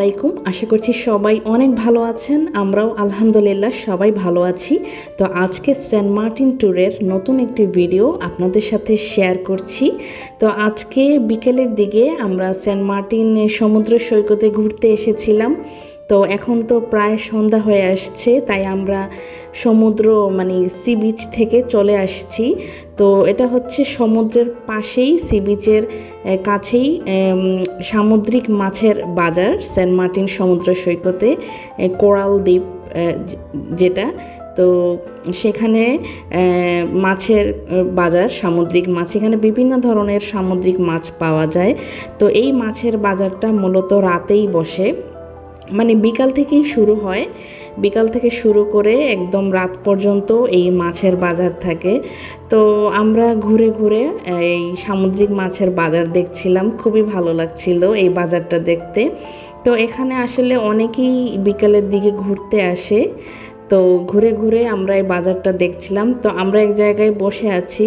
আলাইকুম। আশা করছি সবাই অনেক ভালো আছেন। আমরাও আলহামদুলিল্লাহ সবাই ভালো আছি। তো আজকে সেন্ট মার্টিন ট্যুরের নতুন একটি ভিডিও আপনাদের সাথে শেয়ার করছি। তো আজকে বিকেলের দিকে আমরা সেন্ট মার্টিন সমুদ্র সৈকতে ঘুরতে এসেছিলাম। তো এখন তো প্রায় সন্ধ্যা হয়ে আসছে, তাই আমরা সমুদ্র সি বিচ থেকে চলে আসছি। তো এটা হচ্ছে সমুদ্রের পাশেই, সি বিচের কাছেই সামুদ্রিক মাছের বাজার সেন্ট মার্টিন সমুদ্র সৈকতে, কোরাল দ্বীপ যেটা। তো সেখানে মাছের বাজার, সামুদ্রিক মাছ, এখানে বিভিন্ন ধরনের সামুদ্রিক মাছ পাওয়া যায়। তো এই মাছের বাজারটা মূলত রাতেই বসে, বিকাল থেকেই শুরু হয়। বিকাল থেকে শুরু করে একদম রাত পর্যন্ত এই মাছের বাজার থাকে। তো আমরা ঘুরে ঘুরে এই সামুদ্রিক মাছের বাজার দেখছিলাম, খুবই ভালো লাগছিল এই বাজারটা দেখতে। তো এখানে আসলে অনেকেই বিকালের দিকে ঘুরতে আসে। তো ঘুরে ঘুরে আমরা এই বাজারটা দেখছিলাম। তো আমরা এক জায়গায় বসে আছি।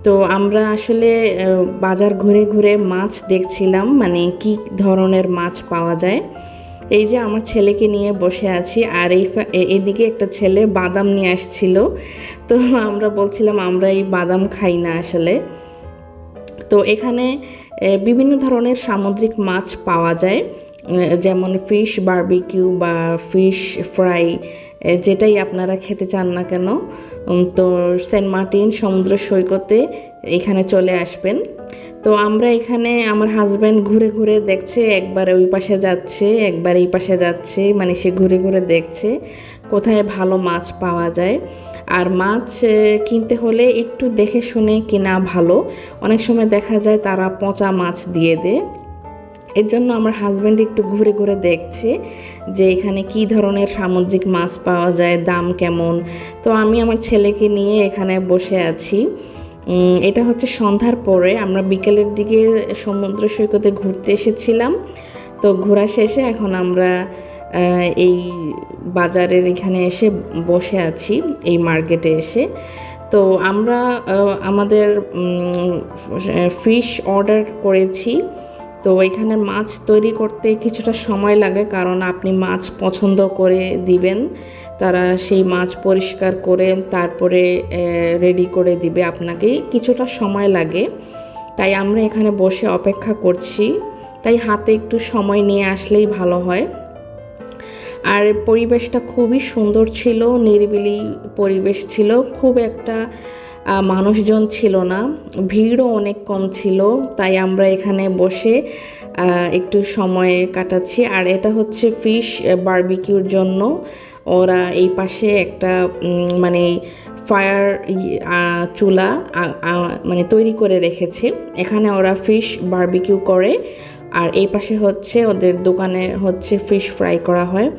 তো আমরা আসলে বাজার ঘুরে ঘুরে মাছ দেখছিলাম, কি ধরনের মাছ পাওয়া যায়। এই যে আমার ছেলেকে নিয়ে বসে আছি, আর এইদিকে একটা ছেলে বাদাম নিয়ে আসছিল। তো আমরা বলছিলাম আমরা এই বাদাম খাই না আসলে। তো এখানে বিভিন্ন ধরনের সামুদ্রিক মাছ পাওয়া যায়, যেমন ফিশ বারবিকিউ বা ফিশ ফ্রাই, যেটাই আপনারা খেতে চান না কেন। তো সেন্ট মার্টিন সমুদ্র সৈকতে এখানে চলে আসবেন। তো আমরা এখানে, আমার হাজব্যান্ড ঘুরে ঘুরে দেখছে, একবার ওই পাশে যাচ্ছে একবার এই পাশে যাচ্ছে, সে ঘুরে ঘুরে দেখছে কোথায় ভালো মাছ পাওয়া যায়। আর মাছ কিনতে হলে একটু দেখে শুনে কেনা ভালো। অনেক সময় দেখা যায় তারা পচা মাছ দিয়ে দেয়। এর জন্য আমার হাজব্যান্ড একটু ঘুরে ঘুরে দেখছে যে এখানে কি ধরনের সামুদ্রিক মাছ পাওয়া যায়, দাম কেমন। তো আমি আমার ছেলেকে নিয়ে এখানে বসে আছি। এটা হচ্ছে সন্ধ্যার পরে, আমরা বিকেলের দিকে সমুদ্র সৈকতে ঘুরতে এসেছিলাম। তো ঘোরা শেষে এখন আমরা এই বাজারের এখানে এসে বসে আছি, এই মার্কেটে এসে। তো আমরা আমাদের ফিশ অর্ডার করেছি। তো এখানে মাছ তৈরি করতে কিছুটা সময় লাগে, কারণ আপনি মাছ পছন্দ করে দিবেন, তারা সেই মাছ পরিষ্কার করে তারপরে রেডি করে দিবে আপনাকে, কিছুটা সময় লাগে। তাই আমরা এখানে বসে অপেক্ষা করছি, তাই হাতে একটু সময় নিয়ে আসলেই ভালো হয়। আর পরিবেশটা খুবই সুন্দর ছিল, নিরিবিলি পরিবেশ ছিল, খুব একটা মানুষজন ছিল না, ভিড়ও অনেক কম ছিল। তাই আমরা এখানে বসে একটু সময় কাটাচ্ছি। আর এটা হচ্ছে ফিশ বারবিকিউর জন্য ওরা এই পাশে একটা ফায়ার চুলা তৈরি করে রেখেছে, এখানে ওরা ফিশ বারবিকিউ করে। আর এই পাশে হচ্ছে ওদের দোকানে হচ্ছে ফিশ ফ্রাই করা হয়।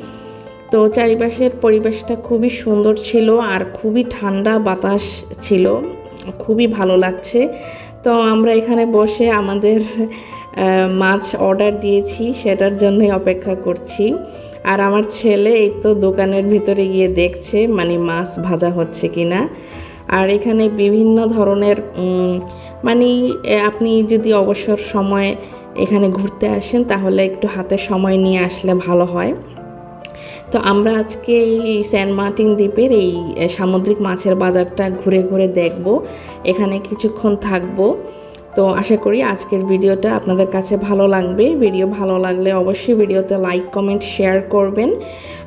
তো চারিপাশের পরিবেশটা খুবই সুন্দর ছিল, আর খুবই ঠান্ডা বাতাস ছিল, খুবই ভালো লাগছে। তো আমরা এখানে বসে আমাদের মাছ অর্ডার দিয়েছি, সেটার জন্যই অপেক্ষা করছি। আর আমার ছেলে এই তো দোকানের ভিতরে গিয়ে দেখছে মাছ ভাজা হচ্ছে কিনা। আর এখানে বিভিন্ন ধরনের আপনি যদি অবসর সময় এখানে ঘুরতে আসেন তাহলে একটু হাতে সময় নিয়ে আসলে ভালো হয়। তো আমরা আজকে এই সেন্ট মার্টিন দ্বীপের এই সামুদ্রিক মাছের বাজারটা ঘুরে ঘুরে দেখব, এখানে কিছুক্ষণ থাকবো। তো আশা করি আজকের ভিডিওটা আপনাদের কাছে ভালো লাগবে। ভিডিও ভালো লাগলে অবশ্যই ভিডিওতে লাইক, কমেন্ট, শেয়ার করবেন।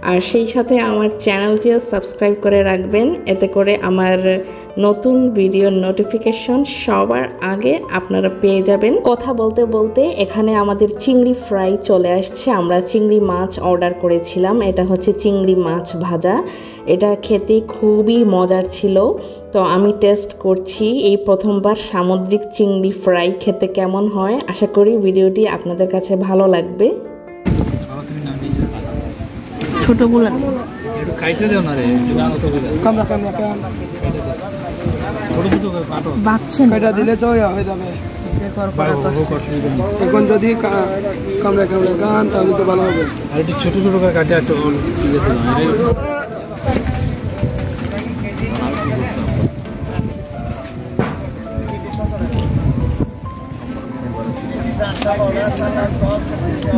আর সেই সাথে আমার চ্যানেলটিও সাবস্ক্রাইব করে রাখবেন, এতে করে আমার নতুন ভিডিওর নোটিফিকেশন সবার আগে আপনারা পেয়ে যাবেন। কথা বলতে বলতে এখানে আমাদের চিংড়ি ফ্রাই চলে আসছে। আমরা চিংড়ি মাছ অর্ডার করেছিলাম, এটা হচ্ছে চিংড়ি মাছ ভাজা। এটা খেতে খুবই মজার ছিল। তো আমি টেস্ট করছি এই প্রথমবার সামুদ্রিক চিংড়ি ফ্রাই, খেতে কেমন হয়। আশা করি ভিডিওটি আপনাদের কাছে ভালো লাগবে। ছোটগুলো একটু কাইটে দাও না রে, কামড়া কামড়া কাম ছোট ছোট করে কাটো, বাচ্চেন কাটা দিলে তো হয়ে যাবে। এখন যদি কামড়া কামড়া গান তাহলে তো ভালো হবে। আর একটু ছোট ছোট করে কাটে একটু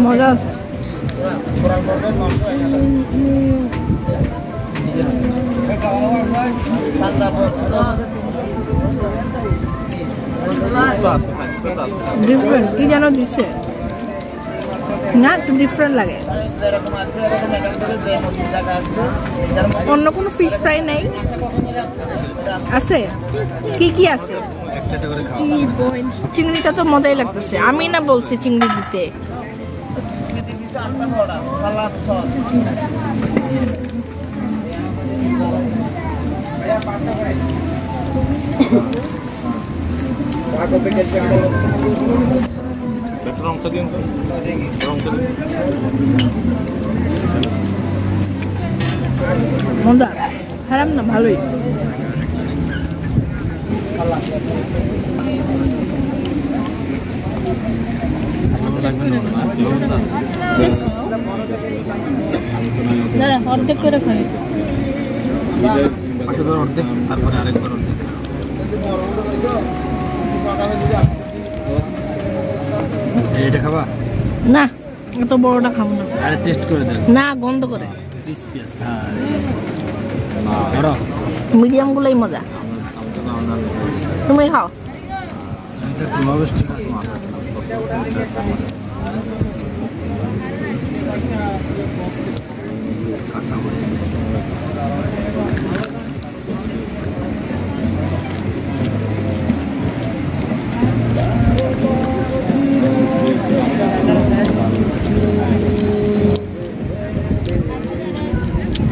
মজা আছে। ডিফারেন্ট কি যেন দিচ্ছে না, একটু ডিফারেন্ট লাগে। অন্য কোনো ফিশ ফ্রাই নেই? আছে, কি কি আছে? চিংড়িটা তো মজাই লাগতেছে, আমি না বলছি চিংড়ি দিতে। মজা, খারাপ না, ভালোই। অর্ধেক করে খাই, অর্ধেক, তারপরে আরেকবার অর্ধেক। এটা খাবা না? এত বড়টা খাবো না। আরে টেস্ট করে দেন না, গন্ধ করে। ক্রিসপি আছে। হ্যাঁ, মিডিয়াম গুলোই মজা। তুমি খাও।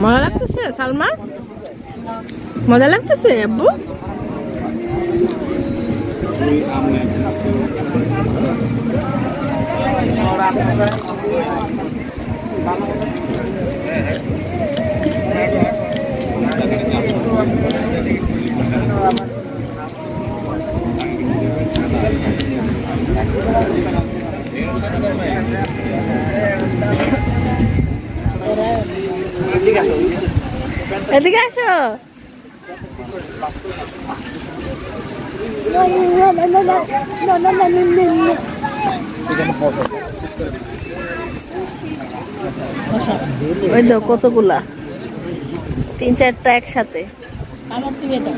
মজা লাগতেছে সালমা? মজা লাগতেছে আব্বু? এদিকে আসো। ওই তো কতগুলা, 3-4টা একসাথে। আমার দিবে তো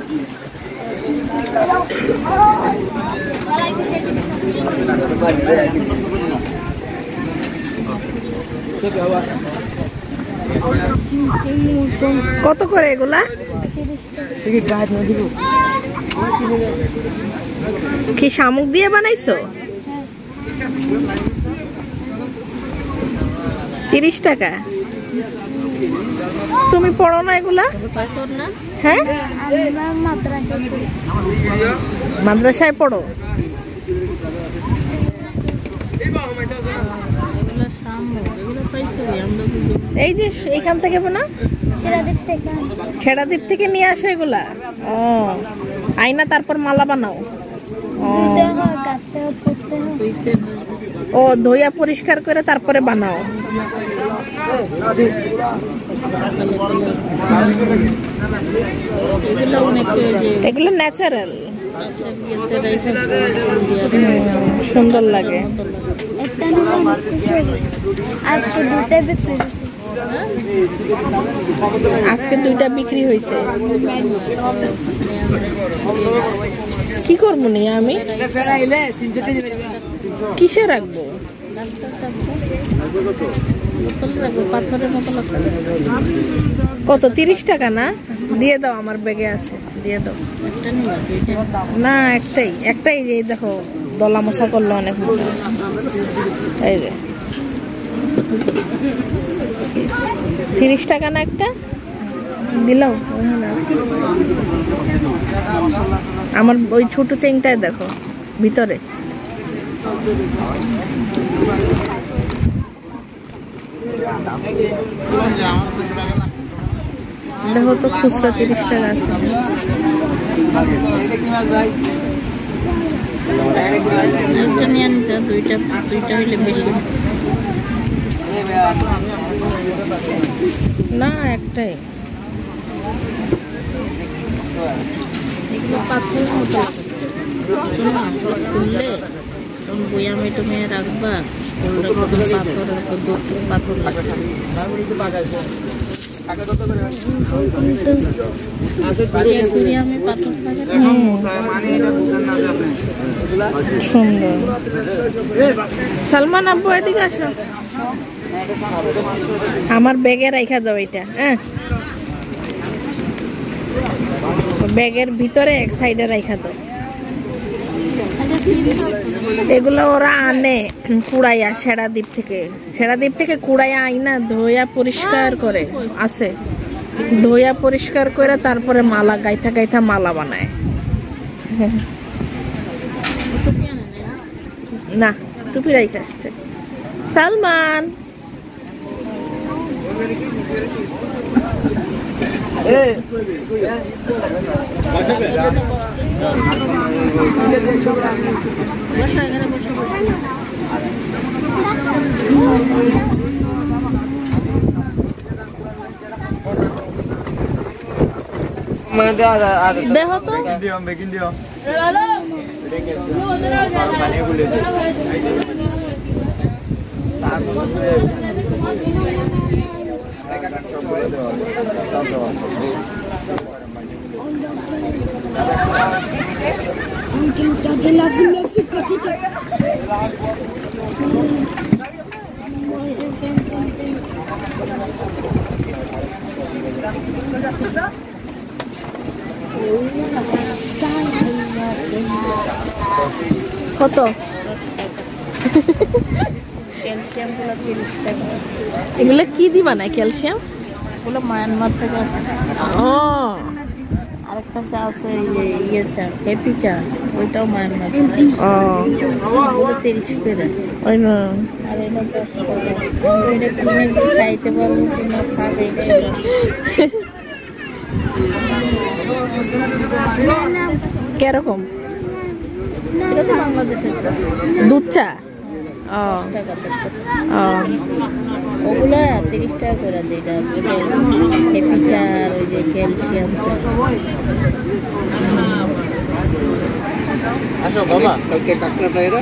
কত করে এগুলা? কি শামুক দিয়ে বানাইছো? 30 টাকা। তুমি পড়ো না এগুলা? হ্যাঁ, মাদ্রাসায় পড়ো। এই যে এইখান থেকে না, ছেড়াদ্বীপ থেকে নিয়ে আসো এগুলা। ও আইনা তারপর মালা বানাও। ও ধুইয়া পরিষ্কার করে তারপরে বানাও। এগুলো ন্যাচারাল, সুন্দর লাগে। আজকে 2টা বিক্রি হয়েছে। কি করবো নিয়ে আমি? কিসে রাখবো? কত? 30 টাকা না? দিয়ে দাও, আমার ব্যাগে আছে, দিয়ে দাও। না, একটাই যে দেখো দলা মশা করলো অনেক। এই যে 30 টাকা না একটা? দিলাও। আমার ওই ছোট চেংটায় দেখো ভিতরে। দেখো তো খুচরা 30 টাকা আছে। দুইটা হইলে বেশি না, একটাই। এগুলো পাথরের মতো খুললে বয়ামে টমে রাখবা। সুন্দর। সালমান আব্বু এদিকে আসো, আমার ব্যাগে রাখা দাও এটা। হ্যাঁ, ব্যাগের ভিতরে এক সাইডে রাখা দাও। এগুলো ওরা আনে কুড়াইয়া ছেড়াদ্বীপ থেকে কুড়াইয়া আইনা ধোয়া পরিষ্কার করে আছে, ধোয়া পরিষ্কার করে তারপরে মালা গাইথা গাইথা মালা বানায়। না, টুপি রাইখা আসছে সালমান। দেখো তো কত? এগুলো কি দিবা না ক্যালসিয়াম? ওগুলো মায়ানমার থেকে আসে। ও, আরেকটা চা আছে, ইয়ে চা, হ্যাপি চা, ওইটাও মায়ানমার। ও, ওগুলো 30 করে। ওই না, আর এটা 10 করে। এটা কিনে খাইতে পারবো কিনা খাবে এটাই। কিরকম? এটা তো বাংলাদেশের চা, দুধ চা। ও, 10 টাকা। ও, ওগুলা 30 টাকা করে দেয়। এটা হ্যাপি চা আর ওই যে ক্যালসিয়াম চা। আসো বাবা, কালকে কাকড়াটা এরা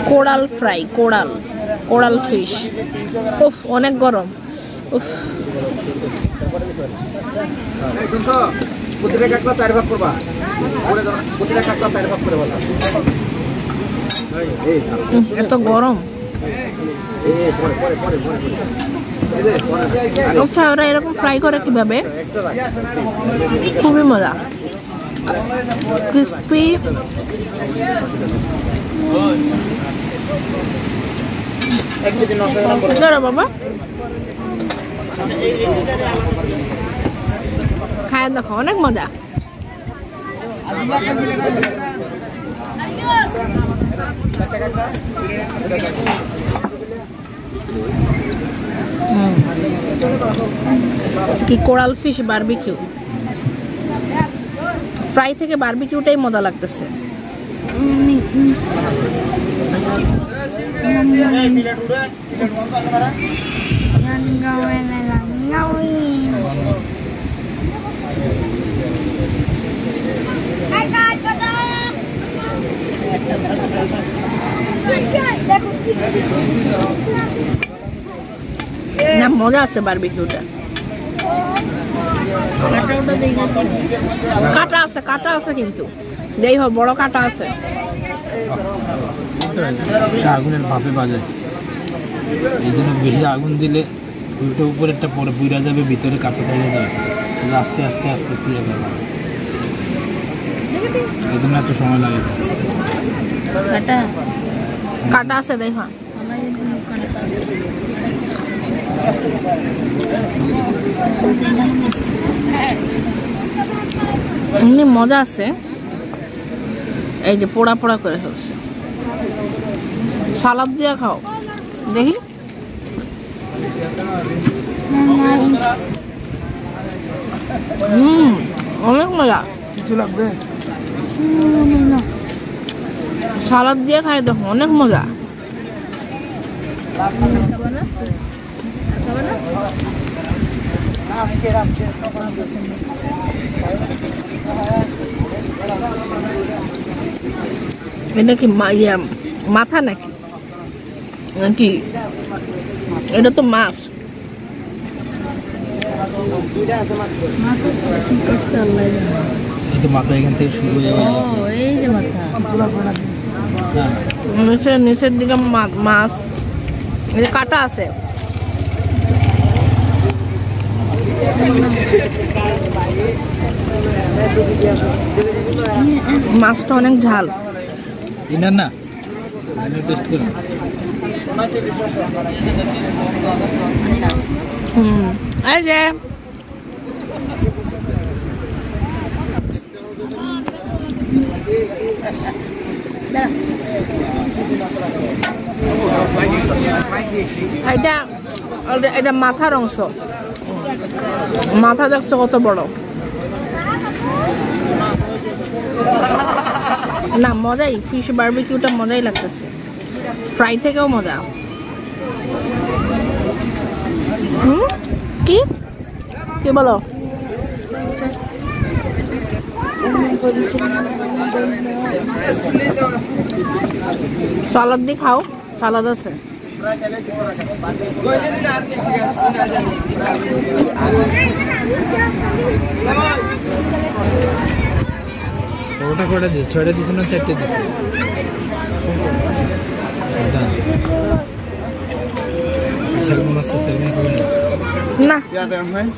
কোরাল ফ্রাই, কোরাল ফিশ। উফ, অনেক গরম। উফ, প্রতিটা কাকড়া 4 ভাগ করবা, প্রতিটা কাকড়া 4 ভাগ করে বলা। এত গরম। আচ্ছা, ওরা এরকম ফ্রাই করে কিভাবে? খুবই মজা, ক্রিস্পি। ধরো বাবা, খায় দেখো, অনেক মজা। কি কোরাল ফিশ বারবিকিউ ফ্রাই থেকে বারবিকিউটাই মজা লাগতেছে। না, মজা আছে বারবিকিউটা। কাটা আছে কিন্তু যাই হোক বড় কাটা আছে। আগুনের ভাপে বাজে, এই জন্য বেশি আগুন দিলে উল্টো উপরেরটা পরে বুড়া যাবে, ভিতরে কাঁচা থেকে যাবে, আস্তে আস্তে আস্তে আস্তে যাবে, এই জন্য এত সময় লাগে। কাটা আছে দেখো, এমনি মজা আছে। এই যে পোড়া পোড়া করে ফেলছে, সালাদ দিয়ে খাও দেখি। অনেক মজা। কিছু লাগবে? সালাদ দিয়ে খাই দেখো, অনেক মজা। এটা কি মাথা নাকি নাকি এটা তো মাছ এই তো মাথা এখান থেকে শুরু হয়ে যাবে। এই যে মাথা নিচের দিকে মাছ এই যে কাটা আছে মাছটা অনেক ঝাল ইনার না টেস্ট করুন। এই যে এটা মাথার অংশ মাথা দেখছো কত বড় না মজাই ফিশ বারবিকিউটা মজাই লাগতেছে ফ্রাই থেকেও মজা কি কি বলো সালাদ দিয়ে খাও সালাদ আছে ওটা কটা দিস 6টা দিস না 4টে দিস সেলমন আছে সেলমন খাবেন না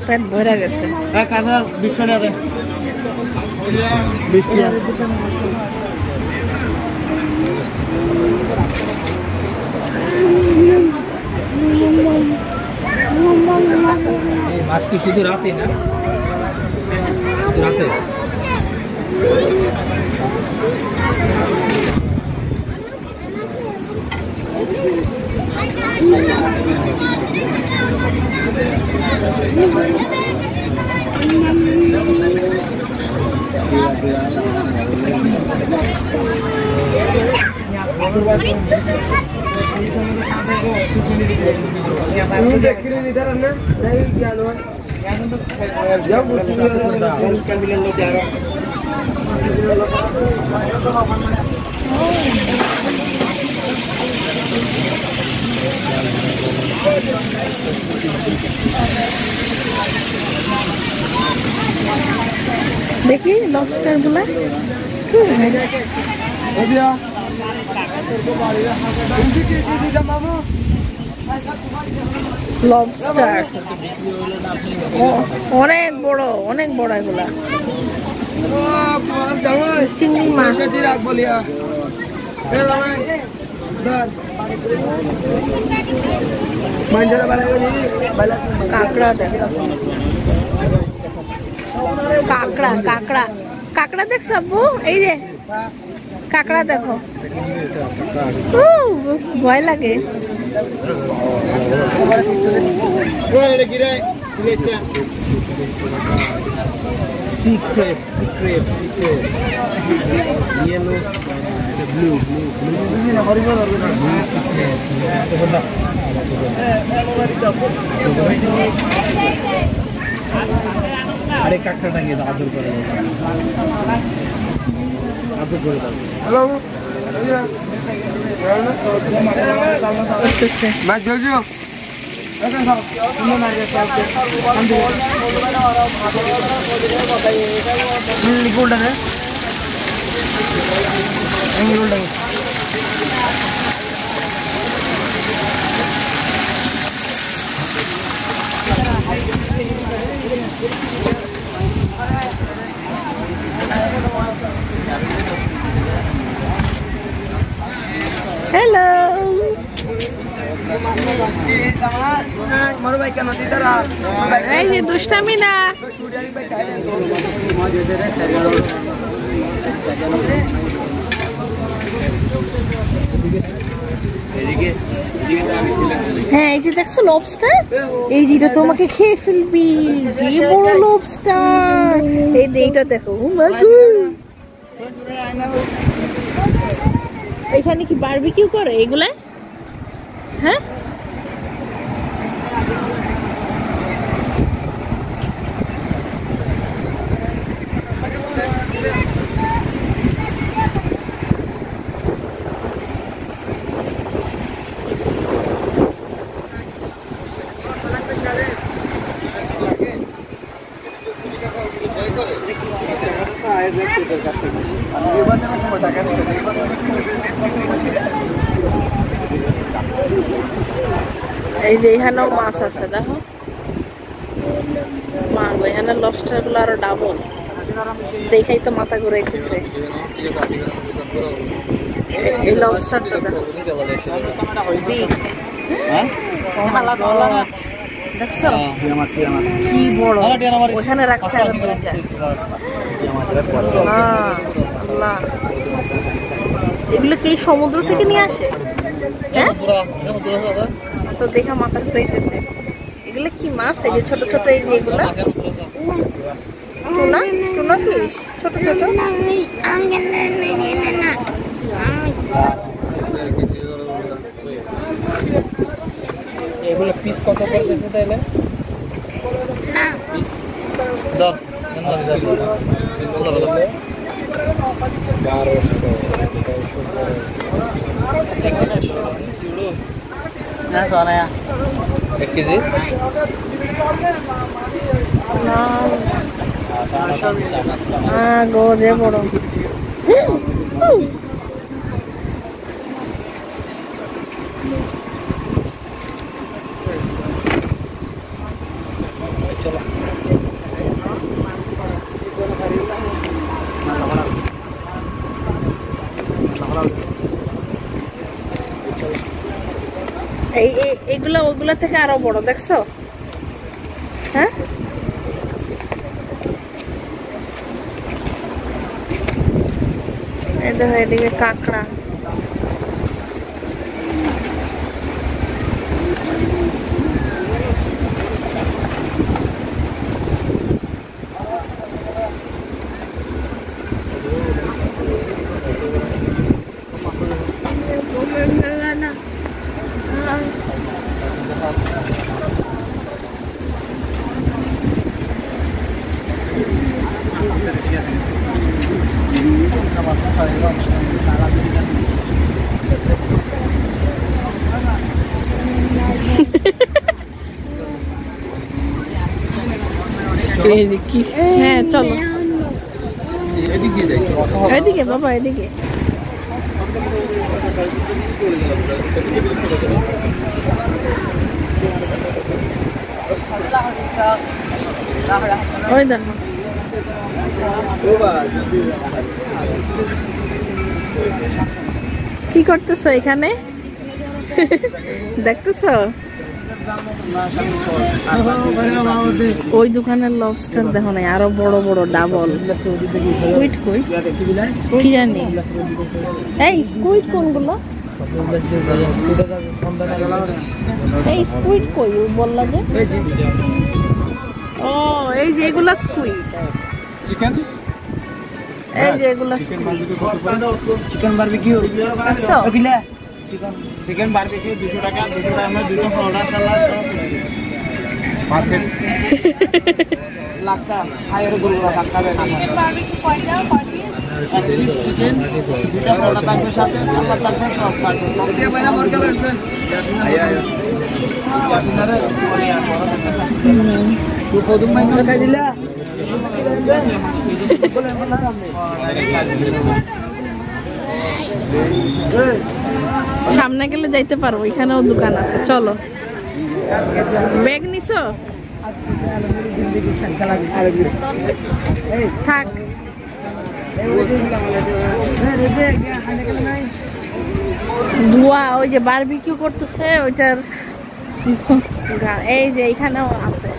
পেট ভরে গেছে কাঁচা 20 টাকা দেন 20 টাকা এই মাছ কি শুধু রাতে না রাতে দেখি লবস্টার গুলা লবস্টার অনেক বড় এগুলা চিংড়ি মাছ কাঁকড়া দেখো কাঁকড়া দেখছো আব্বু এই যে কাঁকড়া দেখো ভয় লাগে সিক্রেট ইয়েলো ব্লু আরে কাঁকড়াটা গিয়ে আদর করে হ্যালো মাছ জলজিও হ্যালো এই যে দুষ্টামি না হ্যাঁ এই যে দেখছো লবস্টার এই যেটা তোমাকে খেয়ে ফেলবি যে বড় লবস্টার এই এইটা দেখো এখানে কি বারবিকিউ করে এগুলা হ্যাঁ এই যে এখানেও মাছ আছে দেখো, মাছ এখানে লবস্টার গুলো আরো ডাবল, দেখাই তো মাথা ঘুরাইতেছে। এই লবস্টারটা দেখো বিগ, দেখছো কি বড়, ওখানে রাখছে আরো দুইটা। আল্লাহ, এগুলো কি সমুদ্র থেকে নিয়ে আসে? হ্যাঁ তো দেখা মাথা ঘুরাইতেছে। এগুলো কি মাছ? এই যে ছোট ছোট, এই যে এগুলা টুনা, টুনা ফিশ, ছোট ছোট। এগুলো পিস কত করে দিতে তাইলে? পিস দাও এক কেজি গো বড়। এইগুলা ওগুলা থেকে আরো বড়, দেখছো? হ্যাঁ এই দেখো, এদিকে কাঁকড়া। হ্যাঁ চলো এদিকে বাবা, এদিকে। ওই দেখো কি করতেছো এখানে? দেখতেছো ওই দোকানের লবস্টার দেখো না, আরো বড় বড় ডাবল। স্কুইড কই কি জানি, এই স্কুইড কোনগুলো? এই স্কুইড কই বললা যে? ও এই যে এগুলা স্কুইড। চিকেন, এই যে এগুলা চিকেন বারবিকিউ দেখছো? চিকেন বারবিকিউ 200 টাকা, 200 টাকা আমরা দুটো অর্ডার সালাদ সব পারফেক্ট লাগতা হায়ার গুলো লাগতা রে। বারবিকিউ কয়টা পারবি? চিকেন দুটো অর্ডার থাকবে, সাথে সালাদ থাকবে, সব থাকবে। ওকে ভাই আমার কে বলছেন আয়া চাচা তুই কদম মাইন করে খাই দিলা। সামনে গেলে যাইতে পারবো, এখানেও দোকান আছে। চলো, ব্যাগ নিছো? থাক, ধোয়া ওই যে বারবিকিউ করতেছে ওইটার। এই যে এখানেও আছে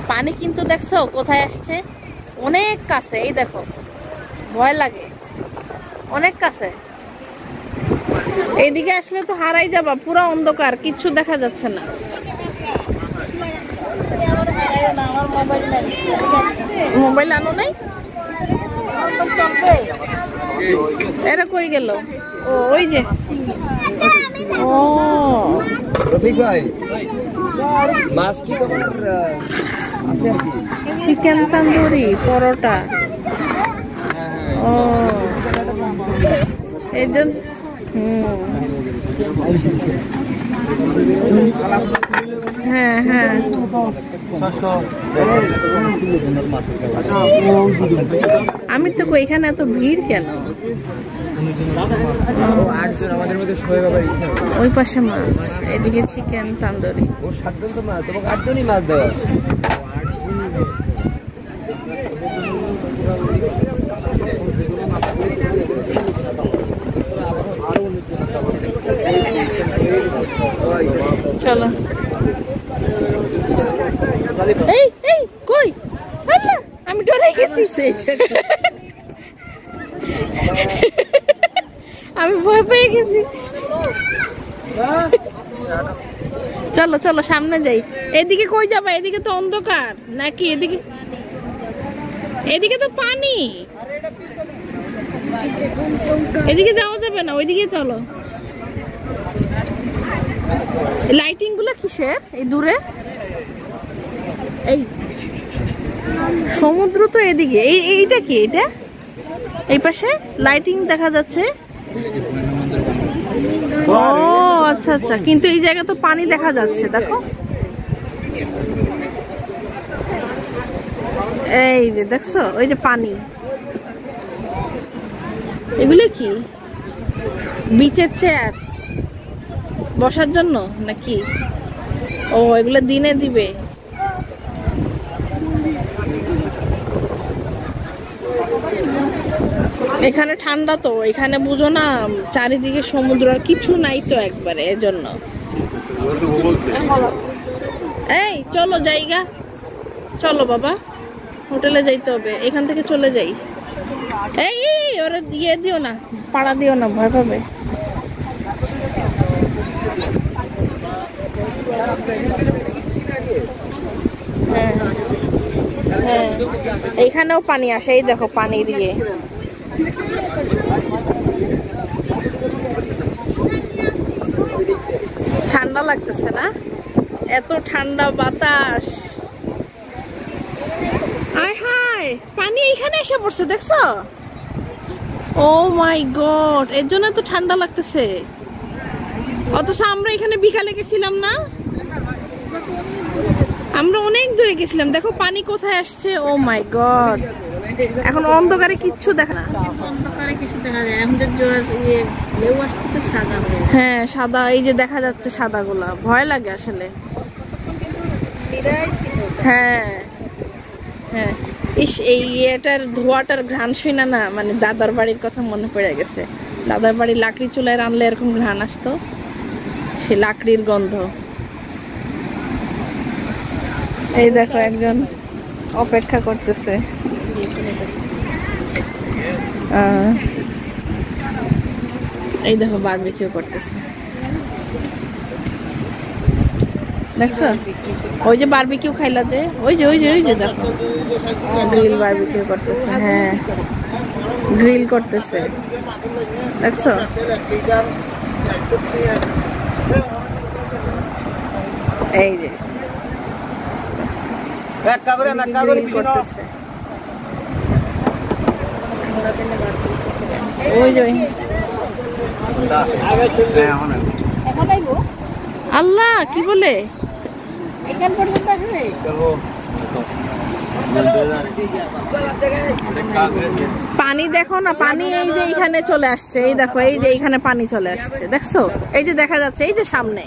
পানি, কিন্তু দেখছো কোথায় আসছে? অনেক কাছে, এই দেখো, ভয় লাগে, অনেক কাছে। এইদিকে আসলে তো হারাই যাবা, পুরো অন্ধকার, কিচ্ছু দেখা যাচ্ছে না। মোবাইল আনো নাই? এরা কই গেল? ও ওই যে, ও রফিক ভাই মাছ কি তোমার চিকেন তন্দুরি, পরোটা। ও এই জন্য হ্যাঁ হ্যাঁ আমি তো কই এখানে এত ভিড় কেন? ওই পাশে মাছ, এদিকে চিকেন তান্দুরি। চলো এই এই কই আল্লাহ আমি ডরে গেছি আমি ভয় পেয়ে গেছি। চলো চলো সামনে যাই। এদিকে কই যাবা? এদিকে তো অন্ধকার নাকি? এদিকে এদিকে তো পানি, এদিকে যাওয়া যাবে না, ওইদিকে চলো। লাইটিং গুলো কিসের এই দূরে? এই সমুদ্র তো এদিকে। এইটা কি? এটা এই পাশে লাইটিং দেখা যাচ্ছে। ও আচ্ছা আচ্ছা, কিন্তু এই জায়গা তো পানি দেখা যাচ্ছে, দেখো এই যে দেখছো, ওই যে পানি। এগুলো কি বিচের চেয়ার বসার জন্য নাকি? ও এগুলো দিনে দিবে। এখানে ঠান্ডা তো, এখানে বুঝো না চারিদিকে সমুদ্র আর কিছু নাই তো একবারে, এজন্য। এই চলো জায়গা, চলো বাবা হোটেলে যাইতে হবে, এখান থেকে চলে যাই। এই ওরা দিয়ে দিও না, পাড়া দিও না, ভয় পাবে। হ্যাঁ হ্যাঁ এইখানেও পানি আসে, এই দেখো পানির ইয়ে। ঠান্ডা লাগতেছে না? এত ঠান্ডা বাতাস। আয় হায়, পানি এইখানে এসে পড়ছে, দেখছো? ও মাই গড, এর জন্য তো ঠান্ডা লাগতেছে। অথচ আমরা এখানে বিকালে গেছিলাম না, আমরা অনেক দূরে গেছিলাম। দেখো পানি কোথায় আসছে। ও মাই গড, এখন অন্ধকারে কিচ্ছু দেখা না। অন্ধকারে কিছু দেখা যায়, আমাদের জোয়ার ইয়ে ঢেউ আসছে সাদা। হ্যাঁ সাদা, এই যে দেখা যাচ্ছে সাদা গুলা, ভয় লাগে আসলে। হ্যাঁ হ্যাঁ ইস, এই এটার ধোয়াটার ঘ্রাণ শুনা না মানে দাদার বাড়ির কথা মনে পড়ে গেছে। দাদার বাড়ি লাকড়ি চুলায় রান্নলে এরকম ঘ্রাণ আসতো, সে লাকড়ির গন্ধ। এই দেখো একজন অপেক্ষা করতেছে। এই দেখো বারবিকিউ করতেছে, দেখছো? ওই যে বারবিকিউ খাইলা যে, ওই যে ওই যে ওই যে দেখো গ্রিল বারবিকিউ করতেছে। হ্যাঁ গ্রিল করতেছে, দেখছো? এই যে গ্রিল করতেছে। ওই যে আল্লাহ কি বলে এখান পর্যন্ত আসবে। পানি দেখো না, পানি এই যে এখানে চলে আসছে, এই দেখো এই যে এখানে পানি চলে আসছে, দেখছো? এই যে দেখা যাচ্ছে এই যে সামনে।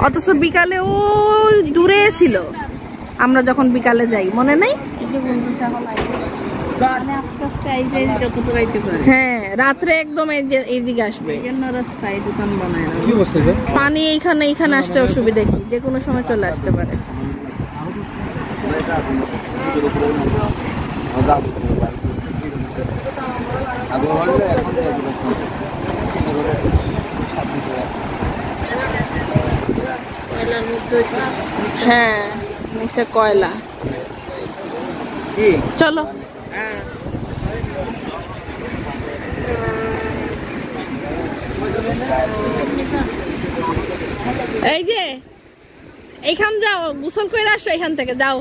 অথচ বিকালে ও দূরে ছিল, আমরা যখন বিকালে যাই, মনে নাই? হ্যাঁ রাত্রে একদম এইদিকে আসবে, রাস্তায় দোকান বানায়। পানি এইখানে এইখানে আসতে অসুবিধা কি, যে কোনো সময় চলে আসতে পারে। হ্যাঁ নিচে কয়লা। চলো এই যে এইখান যাও, গোসল করে আসো এখান থেকে, যাও।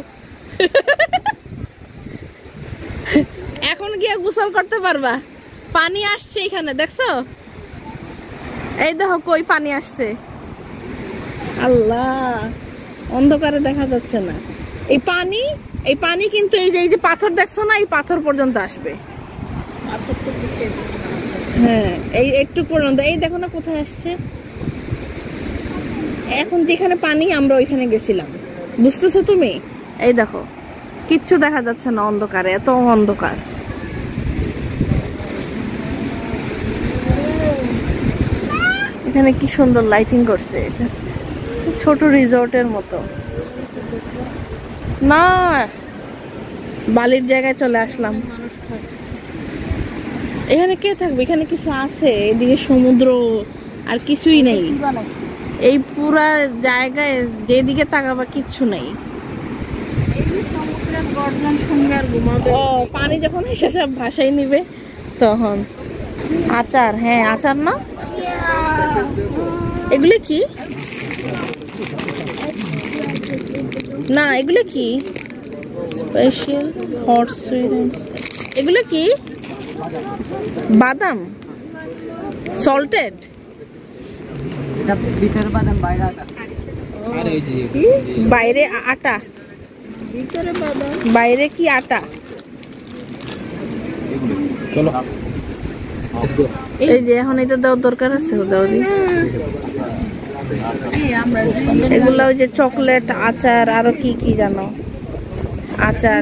এখন গিয়ে গোসল করতে পারবা, পানি আসছে এখানে, দেখছো? এই দেখো কই পানি আসছে, আল্লাহ, অন্ধকারে দেখা যাচ্ছে না। এই পানি কিন্তু এই যে পাথর দেখছো না, এই পাথর পর্যন্ত আসবে। হ্যাঁ, এই একটু পর্যন্ত। এই দেখো না কোথায় আসছে। এখন যেখানে পানি, আমরা ওইখানে গেছিলাম, বুঝতেছো তুমি? এই দেখো, কিচ্ছু দেখা যাচ্ছে না অন্ধকারে, এত অন্ধকার। এখানে কি সুন্দর লাইটিং করছে, এটা ছোট রিসোর্টের মতো না। বালির জায়গায় চলে আসলাম। এখানে কে থাকবে? এখানে কিছু আছে? এদিকে সমুদ্র, আর কিছুই নেই। এই পুরা জায়গায় যেদিকে তাকাবা কিচ্ছু নেই। ও, পানি যখন এসে সব ভাসাই নিবে তখন। আচার, হ্যাঁ আচার না? এগুলো কি? না, এগুলো কি? Special hot sweet. এগুলো কি? বাদাম সল্টেড। ভিতরে বাদাম, বাইরে আটা। আর এই যে বাইরে আটা, ভিতরে বাদাম। বাইরে কি আটা? চলো এই যে এখন এটা দেওয়ার দরকার আছে, দাও দি। এগুলো ওই যে চকলেট, আচার, আরো কি কি জানো, আচার।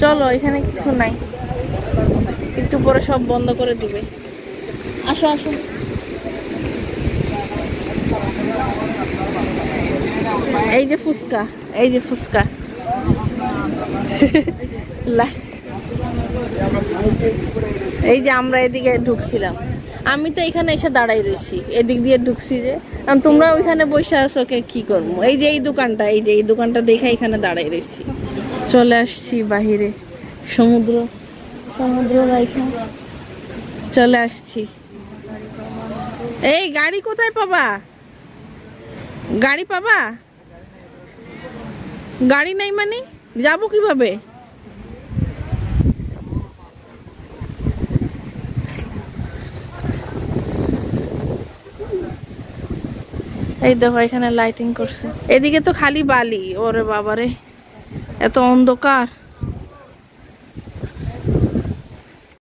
চলো, এখানে কিছু নাই, একটু পরে সব বন্ধ করে দিবে। আসো আসো। এই যে ফুচকা, এই যে ফুচকা। এই যে আমরা এদিকে ঢুকছিলাম, আমি তো এখানে এসে দাঁড়াই রয়েছি, এদিক দিয়ে ঢুকছি যে। তোমরা ওইখানে বসে আছো, কি করবো? এই যে এই দোকানটা, এই যে এই দোকানটা দেখে এখানে দাঁড়াই রয়েছি। চলে আসছি বাহিরে, সমুদ্র রাইখা চলে আসছি। এই গাড়ি কোথায় পাবা? গাড়ি পাবা? গাড়ি নাই মানে যাবো কিভাবে? এই দেখো এখানে লাইটিং করছে, এদিকে তো খালি বালি। ওরে বাবারে, এত অন্ধকার।